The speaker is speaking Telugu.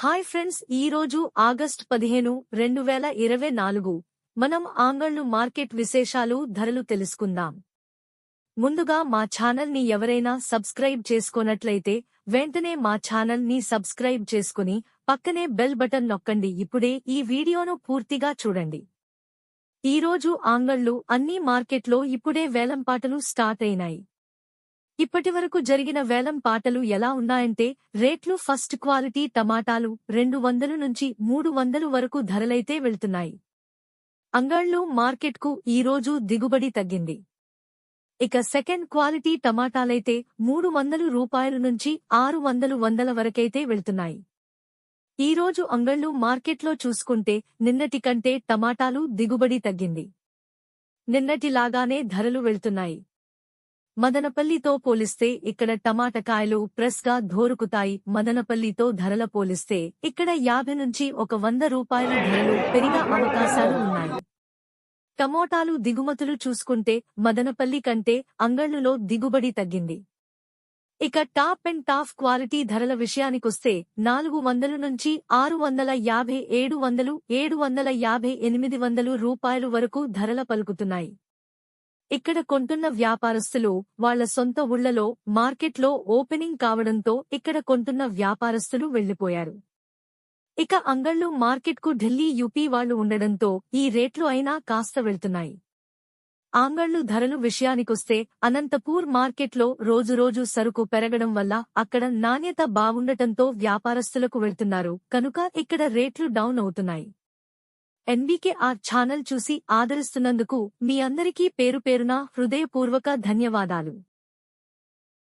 హాయ్ ఫ్రెండ్స్, ఈ రోజు ఆగస్ట్ 15, 2024 మనం ఆంగళ్ళు మార్కెట్ విశేషాలు ధరలు తెలుసుకుందాం. ముందుగా మా ఛానల్ ని ఎవరైనా సబ్స్క్రైబ్ చేసుకోనట్లయితే వెంటనే మా ఛానల్ ని సబ్స్క్రైబ్ చేసుకుని పక్కనే బెల్ బటన్ నొక్కండి. ఇప్పుడే ఈ వీడియోను పూర్తిగా చూడండి. ఈ రోజు ఆంగళ్ళు అన్ని మార్కెట్లో ఇప్పుడే వేలంపాటలు స్టార్ట్ అయినాయి. ఇప్పటివరకు జరిగిన వేలం పాటలు ఎలా ఉన్నాయంటే, రేట్లు ఫస్ట్ క్వాలిటీ టమాటాలు 200 నుంచి 300 వరకు ధరలైతే వెళ్తున్నాయి. అంగళ్ళు మార్కెట్కు ఈరోజు దిగుబడి తగ్గింది. ఇక సెకండ్ క్వాలిటీ టమాటాలైతే 300 రూపాయల నుంచి 600 వరకైతే వెళ్తున్నాయి. ఈరోజు అంగళ్ళు మార్కెట్లో చూసుకుంటే నిన్నటి కంటే టమాటాలు దిగుబడి తగ్గింది. నిన్నటిలాగానే ధరలు వెళ్తున్నాయి. మదనపల్లితో పోలిస్తే ఇక్కడ టమాటకాయలు ఫ్రెష్గా దొరుకుతాయి. మదనపల్లితో ధరల పోలిస్తే ఇక్కడ 50 నుంచి 100 రూపాయల ధరలు పెరిగే అవకాశాలు ఉన్నాయి. టమోటాలు దిగుమతులు చూసుకుంటే మదనపల్లి కంటే అంగళ్ళులో దిగుబడి తగ్గింది. ఇక టాప్ అండ్ టాప్ క్వాలిటీ ధరల విషయానికొస్తే 400 నుంచి 650, 700, 750, 800 రూపాయలు వరకు ధరల పలుకుతున్నాయి. ఇక్కడ కొంటున్న వ్యాపారస్తులు వాళ్ల సొంత ఊళ్లలో మార్కెట్లో ఓపెనింగ్ కావడంతో ఇక్కడ కొంటున్న వ్యాపారస్తులు వెళ్లిపోయారు. ఇక అంగళ్ళు మార్కెట్కు ఢిల్లీ, యూపీ వాళ్లు ఉండడంతో ఈ రేట్లు అయినా కాస్త వెళ్తున్నాయి. ఆంగళ్ళు ధరలు విషయానికొస్తే అనంతపూర్ మార్కెట్లో రోజురోజు సరుకు పెరగడం వల్ల అక్కడ నాణ్యత బావుండటంతో వ్యాపారస్తులకు వెళ్తున్నారు కనుక ఇక్కడ రేట్లు డౌన్ అవుతున్నాయి. ఎన్బీకేఆర్ ఛానల్ చూసి ఆదరిస్తున్నందుకు మీ అందరికీ పేరుపేరున హృదయపూర్వక ధన్యవాదాలు.